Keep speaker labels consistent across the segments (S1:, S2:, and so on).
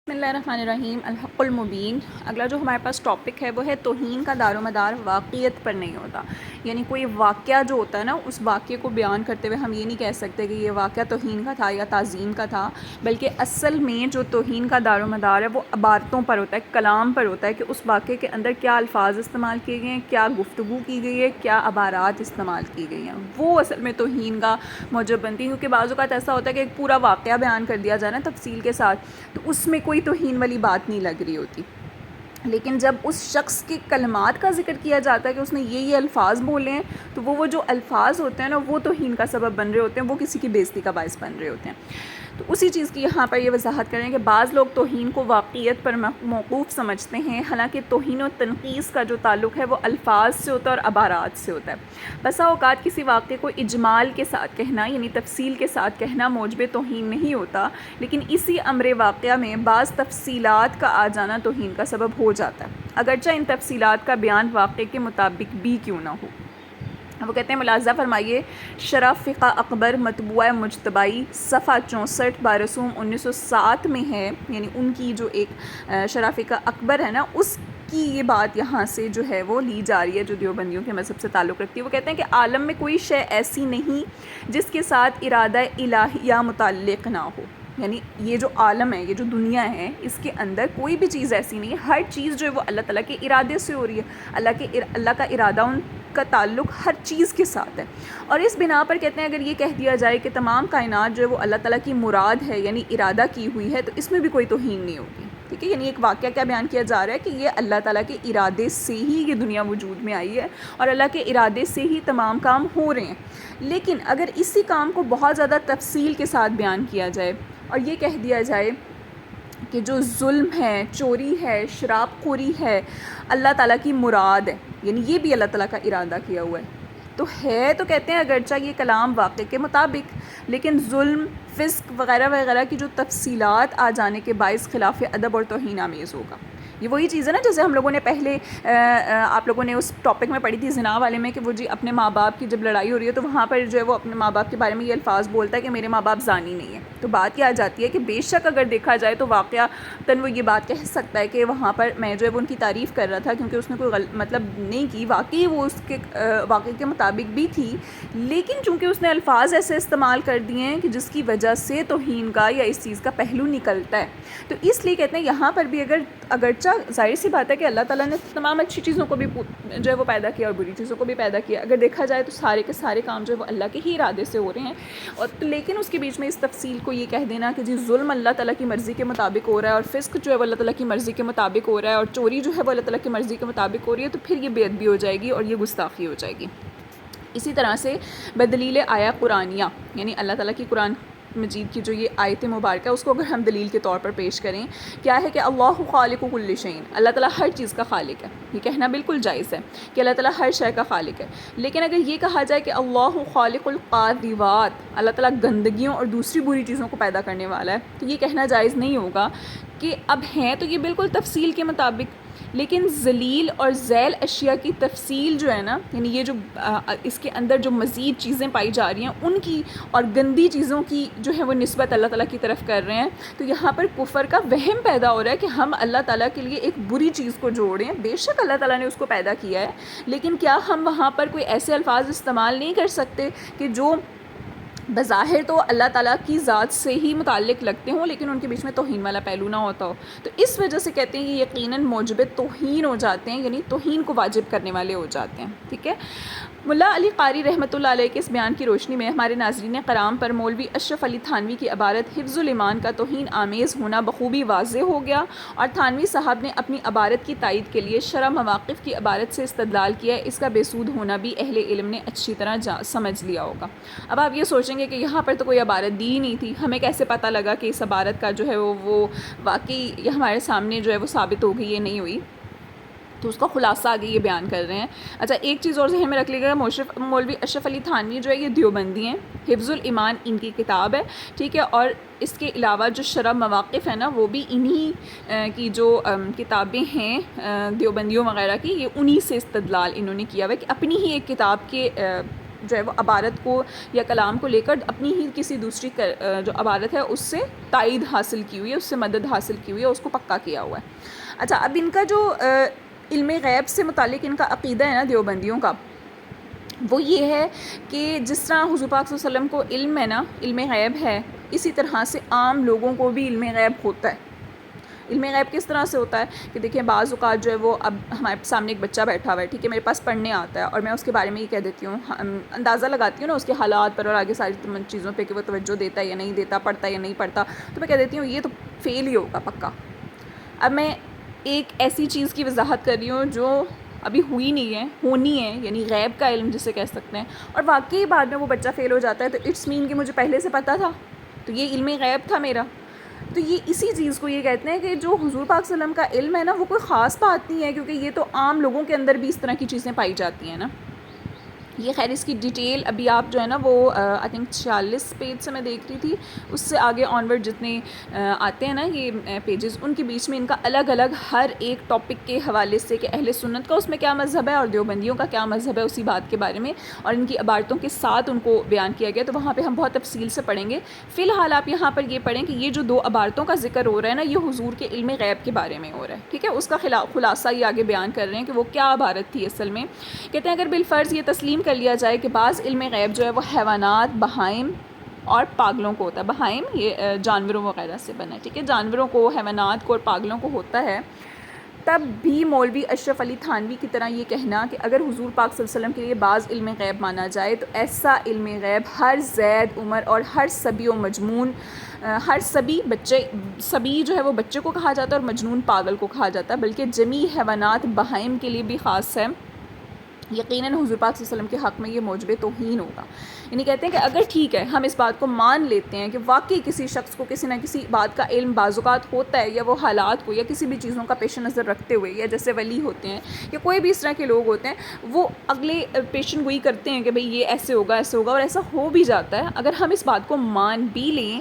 S1: بسم اللہ الرحمن الرحیم الحق المبین۔ اگلا جو ہمارے پاس ٹاپک ہے وہ ہے توہین کا دار و مدار واقعیت پر نہیں ہوتا، یعنی کوئی واقعہ جو ہوتا ہے نا، اس واقعے کو بیان کرتے ہوئے ہم یہ نہیں کہہ سکتے کہ یہ واقعہ توہین کا تھا یا تعظیم کا تھا، بلکہ اصل میں جو توہین کا دار و مدار ہے وہ عبارتوں پر ہوتا ہے، کلام پر ہوتا ہے کہ اس واقعے کے اندر کیا الفاظ استعمال کیے گئے ہیں، کیا گفتگو کی گئی ہے، کیا عبارات استعمال کی گئی ہیں، وہ اصل میں توہین کا موجب بنتی ہے۔ کیونکہ بعض اوقات ایسا ہوتا ہے کہ ایک پورا واقعہ بیان کر دیا جائے نا تفصیل کے ساتھ، تو اس میں کوئی توہین والی بات نہیں لگ رہی ہوتی، لیکن جب اس شخص کے کلمات کا ذکر کیا جاتا ہے کہ اس نے یہ الفاظ بولے ہیں، تو وہ جو الفاظ ہوتے ہیں نا، وہ توہین کا سبب بن رہے ہوتے ہیں، وہ کسی کی بے عزتی کا باعث بن رہے ہوتے ہیں۔ تو اسی چیز کی یہاں پر یہ وضاحت کریں کہ بعض لوگ توہین کو واقعیت پر موقوف سمجھتے ہیں، حالانکہ توہین و تنقیص کا جو تعلق ہے وہ الفاظ سے ہوتا ہے اور عبارات سے ہوتا ہے۔ بسا اوقات کسی واقعے کو اجمال کے ساتھ کہنا، یعنی تفصیل کے ساتھ کہنا موجب توہین نہیں ہوتا، لیکن اسی امر واقعہ میں بعض تفصیلات کا آ جانا توہین کا سبب ہو جاتا ہے، اگرچہ ان تفصیلات کا بیان واقعے کے مطابق بھی کیوں نہ ہو۔ وہ کہتے ہیں ملاحظہ فرمائیے، شرح فقہ اکبر مطبوعہ مجتبائی صفحہ 64 برسوم 1907 میں ہے، یعنی ان کی جو ایک شرح فقہ اکبر ہے نا، اس کی یہ بات یہاں سے جو ہے وہ لی جا رہی ہے جو دیوبندیوں کے مذہب سے تعلق رکھتی ہے۔ وہ کہتے ہیں کہ عالم میں کوئی شے ایسی نہیں جس کے ساتھ ارادہ الہیہ متعلق نہ ہو، یعنی یہ جو عالم ہے، یہ جو دنیا ہے، اس کے اندر کوئی بھی چیز ایسی نہیں ہے، ہر چیز جو ہے وہ اللہ تعالیٰ کے ارادے سے ہو رہی ہے، اللہ کا ارادہ ان کا تعلق ہر چیز کے ساتھ ہے۔ اور اس بنا پر کہتے ہیں اگر یہ کہہ دیا جائے کہ تمام کائنات جو ہے وہ اللہ تعالیٰ کی مراد ہے، یعنی ارادہ کی ہوئی ہے، تو اس میں بھی کوئی توہین نہیں ہوگی، ٹھیک ہے۔ یعنی ایک واقعہ کیا بیان کیا جا رہا ہے کہ یہ اللہ تعالیٰ کے ارادے سے ہی یہ دنیا وجود میں آئی ہے اور اللہ کے ارادے سے ہی تمام کام ہو رہے ہیں، لیکن اگر اسی کام کو بہت زیادہ تفصیل کے ساتھ بیان کیا جائے اور یہ کہہ دیا جائے کہ جو ظلم ہے، چوری ہے، شراب خوری ہے، اللہ تعالیٰ کی مراد ہے، یعنی یہ بھی اللہ تعالیٰ کا ارادہ کیا ہوا ہے، تو کہتے ہیں اگرچہ یہ کلام واقعے کے مطابق، لیکن ظلم، فسق وغیرہ وغیرہ کی جو تفصیلات آ جانے کے باعث خلاف ادب اور توہین آمیز ہوگا۔ یہ وہی چیز ہے نا جیسے ہم لوگوں نے پہلے آپ لوگوں نے اس ٹاپک میں پڑھی تھی زنا والے میں، کہ وہ جی اپنے ماں باپ کی جب لڑائی ہو رہی ہے تو وہاں پر جو ہے وہ اپنے ماں باپ کے بارے میں یہ الفاظ بولتا ہے کہ میرے ماں باپ زانی نہیں ہیں۔ تو بات کیا آ جاتی ہے کہ بے شک اگر دیکھا جائے تو واقعہ تن وہ یہ بات کہہ سکتا ہے کہ وہاں پر میں جو ہے وہ ان کی تعریف کر رہا تھا کیونکہ اس نے کوئی مطلب نہیں کی، واقعی وہ اس کے واقعے کے مطابق بھی تھی، لیکن چونکہ اس نے الفاظ ایسے استعمال کر دیے ہیں کہ جس کی وجہ سے توہین کا یا اس چیز کا پہلو نکلتا ہے، تو اس لیے کہتے ہیں یہاں پر بھی اگرچہ ظاہر سی بات ہے کہ اللہ تعالیٰ نے تمام اچھی چیزوں کو بھی جو ہے وہ پیدا کیا اور بری چیزوں کو بھی پیدا کیا، اگر دیکھا جائے تو سارے کے سارے کام جو ہے وہ اللہ کے ہی ارادے سے ہو رہے ہیں، اور لیکن اس کے بیچ میں اس تفصیل کو یہ کہہ دینا کہ جی ظلم اللہ تعالیٰ کی مرضی کے مطابق ہو رہا ہے اور فسق جو ہے وہ اللہ تعالیٰ کی مرضی کے مطابق ہو رہا ہے اور چوری جو ہے وہ اللہ تعالیٰ کی مرضی کے مطابق ہو رہی ہے، تو پھر یہ بے ادبی ہو جائے گی اور یہ گستاخی ہو جائے گی۔ اسی طرح سے بدلیل آیا قرآنیہ، یعنی اللہ تعالیٰ کی قرآن مجید کی جو یہ آیت مبارکہ، اس کو اگر ہم دلیل کے طور پر پیش کریں، کیا ہے کہ اللہ خالق کل شیء، اللہ تعالیٰ ہر چیز کا خالق ہے، یہ کہنا بالکل جائز ہے کہ اللہ تعالیٰ ہر شے کا خالق ہے، لیکن اگر یہ کہا جائے کہ اللہ خالق القاذورات، اللہ تعالیٰ گندگیوں اور دوسری بری چیزوں کو پیدا کرنے والا ہے، تو یہ کہنا جائز نہیں ہوگا کہ اب ہیں تو یہ بالکل تفصیل کے مطابق، لیکن ذلیل اور ذیل اشیاء کی تفصیل جو ہے نا، یعنی یہ جو اس کے اندر جو مزید چیزیں پائی جا رہی ہیں ان کی اور گندی چیزوں کی جو ہے وہ نسبت اللہ تعالیٰ کی طرف کر رہے ہیں، تو یہاں پر کفر کا وہم پیدا ہو رہا ہے کہ ہم اللہ تعالیٰ کے لیے ایک بری چیز کو جوڑیں۔ بے شک اللہ تعالیٰ نے اس کو پیدا کیا ہے، لیکن کیا ہم وہاں پر کوئی ایسے الفاظ استعمال نہیں کر سکتے کہ جو بظاہر تو اللہ تعالیٰ کی ذات سے ہی متعلق لگتے ہوں لیکن ان کے بیچ میں توہین والا پہلو نہ ہوتا ہو؟ تو اس وجہ سے کہتے ہیں کہ یقیناً موجب توہین ہو جاتے ہیں، یعنی توہین کو واجب کرنے والے ہو جاتے ہیں، ٹھیک ہے۔ ملا علی قاری رحمۃ اللہ علیہ کے اس بیان کی روشنی میں ہمارے ناظرین کرام پر مولوی اشرف علی تھانوی کی عبارت حفظ الایمان کا توہین آمیز ہونا بخوبی واضح ہو گیا، اور تھانوی صاحب نے اپنی عبارت کی تائید کے لیے شرح مواقف کی عبارت سے استدلال کیا، اس کا بے سود ہونا بھی اہل علم نے اچھی طرح سمجھ لیا ہوگا۔ اب آپ یہ سوچیں گے کہ یہاں پر تو کوئی عبارت دی نہیں تھی، ہمیں کیسے پتہ لگا کہ اس عبارت کا جو ہے وہ واقعی یہ ہمارے سامنے جو ہے وہ ثابت ہو گئی، یہ نہیں ہوئی؟ تو اس کا خلاصہ آگے یہ بیان کر رہے ہیں۔ اچھا ایک چیز اور ذہن میں رکھ لیجیے گا، مولوی اشرف علی تھانوی جو ہے یہ دیوبندی ہیں، حفظ الایمان ان کی کتاب ہے، ٹھیک ہے، اور اس کے علاوہ جو شرح مواقف ہے نا وہ بھی انہی کی جو کتابیں ہیں دیوبندیوں وغیرہ کی، یہ انہی سے استدلال انہوں نے کیا ہوا ہے کہ اپنی ہی ایک کتاب کے جو ہے وہ عبارت کو یا کلام کو لے کر اپنی ہی کسی دوسری جو عبارت ہے اس سے تائید حاصل کی ہوئی ہے، اس سے مدد حاصل کی ہوئی ہے، اس کو پکا کیا ہوا ہے۔ اچھا، اب ان کا جو علم غیب سے متعلق ان کا عقیدہ ہے نا دیوبندیوں کا، وہ یہ ہے کہ جس طرح حضور پاک صلی اللہ علیہ وسلم کو علم ہے نا، علم غیب ہے، اسی طرح سے عام لوگوں کو بھی علم غیب ہوتا ہے۔ علم غیب کس طرح سے ہوتا ہے کہ دیکھیں بعض اوقات جو ہے وہ اب ہمارے سامنے ایک بچہ بیٹھا ہوا ہے، ٹھیک ہے، میرے پاس پڑھنے آتا ہے اور میں اس کے بارے میں یہ کہہ دیتی ہوں، اندازہ لگاتی ہوں نا اس کے حالات پر اور آگے ساری چیزوں پہ کہ وہ توجہ دیتا ہے یا نہیں دیتا، پڑھتا ہے یا نہیں پڑھتا، تو میں کہہ دیتی ہوں یہ تو فیل ہی ہوگا پکا۔ اب میں ایک ایسی چیز کی وضاحت کر رہی ہوں جو ابھی ہوئی نہیں ہے، ہونی ہے، یعنی غیب کا علم جسے کہہ سکتے ہیں، اور واقعی بعد میں وہ بچہ فیل ہو جاتا ہے تو اٹس مین کہ مجھے پہلے سے پتہ تھا، تو یہ علم غیب تھا میرا۔ تو یہ اسی چیز کو یہ کہتے ہیں کہ جو حضور پاک صلی اللہ علیہ وسلم کا علم ہے نا، وہ کوئی خاص بات نہیں ہے، کیونکہ یہ تو عام لوگوں کے اندر بھی اس طرح کی چیزیں پائی جاتی ہیں نا۔ یہ خیر اس کی ڈیٹیل ابھی آپ جو ہے نا وہ آئی تھنک 46 پیج سے میں دیکھ رہی تھی، اس سے آگے آنورڈ جتنے آتے ہیں نا یہ پیجز، ان کے بیچ میں ان کا الگ الگ ہر ایک ٹاپک کے حوالے سے کہ اہل سنت کا اس میں کیا مذہب ہے اور دیوبندیوں کا کیا مذہب ہے اسی بات کے بارے میں، اور ان کی عبارتوں کے ساتھ ان کو بیان کیا گیا، تو وہاں پہ ہم بہت تفصیل سے پڑھیں گے۔ فی الحال آپ یہاں پر یہ پڑھیں کہ یہ جو 2 عبارتوں کا ذکر ہو رہا ہے نا، یہ حضور کے علم غیب کے بارے میں ہو رہا ہے، ٹھیک ہے، اس کا خلاصہ یہ آگے بیان کر رہے ہیں کہ وہ کیا عبارت تھی اصل میں۔ کہتے ہیں اگر بالفرض یہ تسلیم کر لیا جائے کہ بعض علم غیب جو ہے وہ حیوانات، بہائم اور پاگلوں کو ہوتا ہے، بہائم یہ جانوروں وغیرہ سے بنا ہے، ٹھیک ہے، جانوروں کو، حیوانات کو اور پاگلوں کو ہوتا ہے، تب بھی مولوی اشرف علی تھانوی کی طرح یہ کہنا کہ اگر حضور پاک صلی اللہ علیہ وسلم کے لیے بعض علم غیب مانا جائے تو ایسا علم غیب ہر زید عمر اور ہر صبی و مجنون، ہر صبی بچے، صبی جو ہے وہ بچے کو کہا جاتا ہے اور مجنون پاگل کو کہا جاتا ہے، بلکہ جمیع حیوانات بہائم کے لیے بھی خاص ہے، یقیناً حضور پاک صلی اللہ علیہ وسلم کے حق میں یہ موجب توہین ہوگا۔ یعنی کہتے ہیں کہ اگر ٹھیک ہے ہم اس بات کو مان لیتے ہیں کہ واقعی کسی شخص کو کسی نہ کسی بات کا علم بعض اوقات ہوتا ہے، یا وہ حالات کو یا کسی بھی چیزوں کا پیش نظر رکھتے ہوئے، یا جیسے ولی ہوتے ہیں یا کوئی بھی اس طرح کے لوگ ہوتے ہیں، وہ اگلے پیشن گوئی کرتے ہیں کہ بھئی یہ ایسے ہوگا ایسے ہوگا، اور ایسا ہو بھی جاتا ہے، اگر ہم اس بات کو مان بھی لیں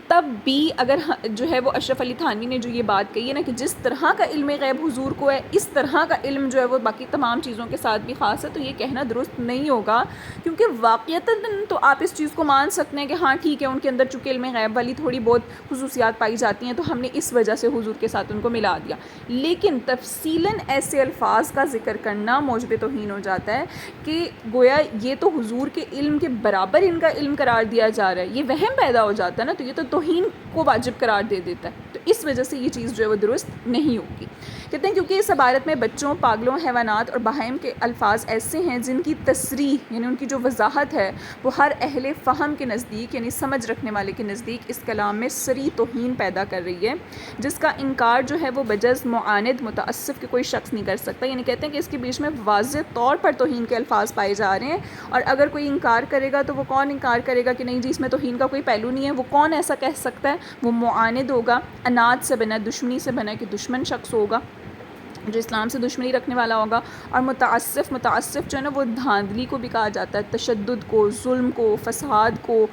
S1: تب بھی اگر جو ہے وہ اشرف علی تھانوی نے جو یہ بات کہی ہے نا کہ جس طرح کا علم غیب حضور کو ہے اس طرح کا علم جو ہے وہ باقی تمام چیزوں کے ساتھ بھی خاص ہے، تو یہ کہنا درست نہیں ہوگا، کیونکہ واقعتاً تو آپ اس چیز کو مان سکتے ہیں کہ ہاں ٹھیک ہے ان کے اندر چونکہ علم غیب والی تھوڑی بہت خصوصیات پائی جاتی ہیں تو ہم نے اس وجہ سے حضور کے ساتھ ان کو ملا دیا، لیکن تفصیلاً ایسے الفاظ کا ذکر کرنا موجب توہین ہو جاتا ہے کہ گویا یہ تو حضور کے علم کے برابر ان کا علم قرار دیا جا رہا ہے، یہ وہم پیدا ہو جاتا ہے نا، تو یہ تو توہین کو واجب قرار دے دیتا ہے، تو اس وجہ سے یہ چیز جو ہے وہ درست نہیں ہوگی۔ کہتے ہیں کیونکہ اس عبارت میں بچوں، پاگلوں، حیوانات اور بہائم کے الفاظ ایسے ہیں جن کی تصریح یعنی ان کی جو وضاحت ہے وہ ہر اہل فہم کے نزدیک یعنی سمجھ رکھنے والے کے نزدیک اس کلام میں صریح توہین پیدا کر رہی ہے، جس کا انکار جو ہے وہ بجز معاند متعصب کے کوئی شخص نہیں کر سکتا۔ یعنی کہتے ہیں کہ اس کے بیچ میں واضح طور پر توہین کے الفاظ پائے جا رہے ہیں، اور اگر کوئی انکار کرے گا تو وہ کون انکار کرے گا کہ نہیں جی اس میں توہین کا کوئی پہلو نہیں ہے، وہ کون ایسا کہہ سکتا ہے؟ وہ معاند ہوگا، اناد سے بنا، دشمنی سے بنا کہ دشمن شخص ہوگا جو اسلام سے دشمنی رکھنے والا ہوگا، اور متعصف جو ہے نا وہ دھاندلی کو بھی کہا جاتا ہے، تشدد کو، ظلم کو، فساد کو،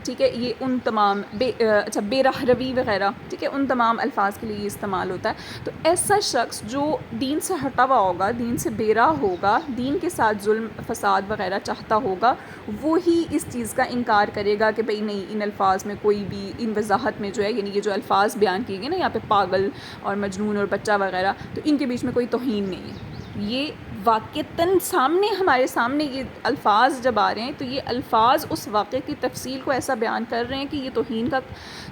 S1: ٹھیک ہے، یہ ان تمام بے راہ روی وغیرہ، ٹھیک ہے، ان تمام الفاظ کے لیے یہ استعمال ہوتا ہے۔ تو ایسا شخص جو دین سے ہٹا ہوا ہوگا، دین سے بے راہ ہوگا، دین کے ساتھ ظلم فساد وغیرہ چاہتا ہوگا، وہی اس چیز کا انکار کرے گا کہ بھئی نہیں ان الفاظ میں کوئی بھی، ان وضاحت میں جو ہے یعنی یہ جو الفاظ بیان کیے گئے نا یہاں پہ پاگل اور مجنون اور بچہ وغیرہ، تو ان کے بیچ میں کوئی توہین نہیں ہے۔ یہ واقعتاً ہمارے سامنے یہ الفاظ جب آ رہے ہیں تو یہ الفاظ اس واقعے کی تفصیل کو ایسا بیان کر رہے ہیں کہ یہ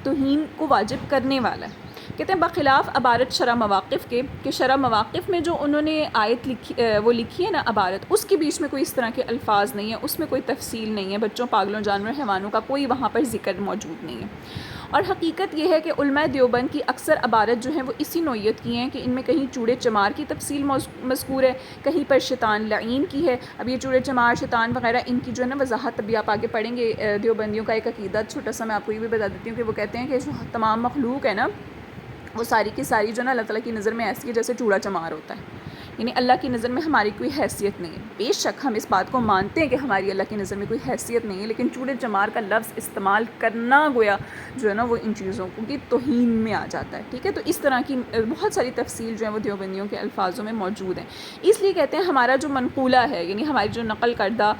S1: توہین کو واجب کرنے والا ہے۔ کہتے ہیں بخلاف عبارت شرح مواقف کے کہ شرح مواقف میں جو انہوں نے آیت لکھی ہے نا عبارت، اس کے بیچ میں کوئی اس طرح کے الفاظ نہیں ہے، اس میں کوئی تفصیل نہیں ہے، بچوں، پاگلوں، جانوروں، حیوانوں کا کوئی وہاں پر ذکر موجود نہیں ہے۔ اور حقیقت یہ ہے کہ علماء دیوبند کی اکثر عبارت جو ہیں وہ اسی نوعیت کی ہیں کہ ان میں کہیں چوڑے چمار کی تفصیل مذکور ہے، کہیں پر شیطان لعین کی ہے۔ اب یہ چوڑے چمار، شیطان وغیرہ ان کی جو ہے نا وضاحت ابھی آپ آگے پڑھیں گے۔ دیوبندیوں کا ایک عقیدہ چھوٹا سا میں آپ کو یہ بھی بتا دیتی ہوں کہ وہ کہتے ہیں کہ جو تمام مخلوق ہے نا وہ ساری کی ساری جو ہے نا اللہ تعالیٰ کی نظر میں ایسی ہے جیسے چوڑا چمار ہوتا ہے، یعنی اللہ کی نظر میں ہماری کوئی حیثیت نہیں ہے. بے شک ہم اس بات کو مانتے ہیں کہ ہماری اللہ کی نظر میں کوئی حیثیت نہیں ہے، لیکن چور چمار کا لفظ استعمال کرنا گویا جو ہے نا وہ ان چیزوں کی توہین میں آ جاتا ہے. ٹھیک ہے، تو اس طرح کی بہت ساری تفصیل جو ہے وہ دیوبندیوں کے الفاظوں میں موجود ہیں. اس لیے کہتے ہیں ہمارا جو منقولہ ہے، یعنی ہماری جو نقل کردہ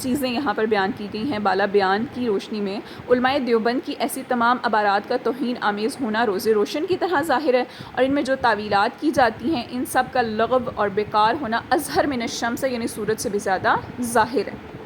S1: چیزیں یہاں پر بیان کی گئی ہیں بالا بیان کی روشنی میں، علماء دیوبند کی ایسی تمام عبارات کا توہین آمیز ہونا روز روشن کی طرح ظاہر ہے، اور ان میں جو تعویلات کی جاتی ہیں ان سب کا لغو اور بیکار ہونا اظہر من الشمس، یعنی سورج سے بھی زیادہ ظاہر ہے.